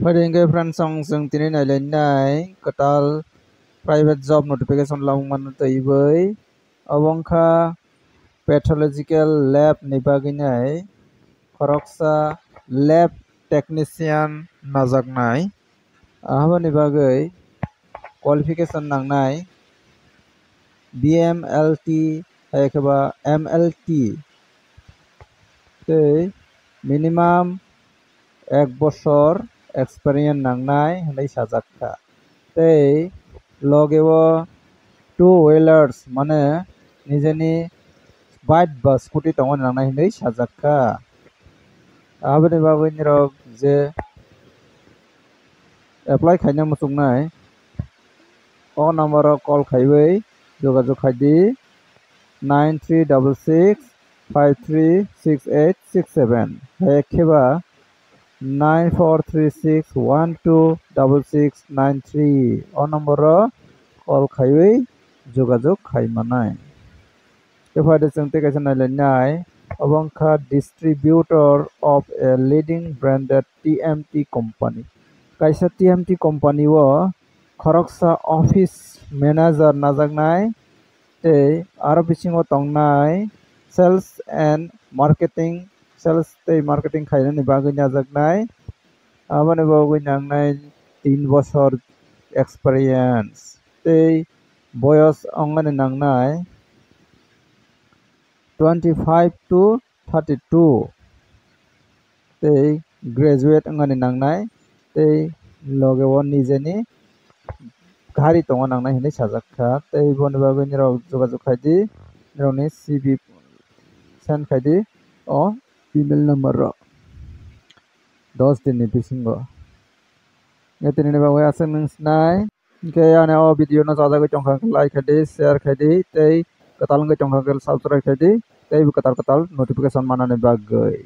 Faringge friends song sung tini nai len nai katal private job notification long man taibai abongkha pathological lab ni bagi nai koroksa lab technician najaknai aboni bagai qualification nangnai BMLT haikaba MLT tei minimum 1 বছর experience nangnai hinui sajakha tei logeo two wheelers mane nijeni bike ba scooty tongo nangnai hinui sajakha aboni bagui nirok je apply khaina muchungnai o number o call khaibai jogajog khaidi 9366536867 haikeba 9436126693 o number o call khaibai jogajog khaimanai efaide chungte kaisa nailainai abongkha distributor of a leading branded TMT company kaisa TMT company o khoroksa office manager najaknai tei aro bisingo tongnai sales and marketing sales tei marketing khainani bagui najaknai aboni bagui nangnai 3 বছর experience tei boyos ongani nangnai 25 to 32 tei graduate ongani nangnai tei logeo nijeni gari tongo nangnai hinui sajakha tei boni bagui nirok jogajog khaidi nirokni CV send khaidi o email number ro 10 din ni bisingo tini bagui asuk nungsnai hingke yani o video no sajagui tongkha like khaidi share khaidi tei katal ongoi tongkha subscribe khaidi tei katal katal notification manani bagui।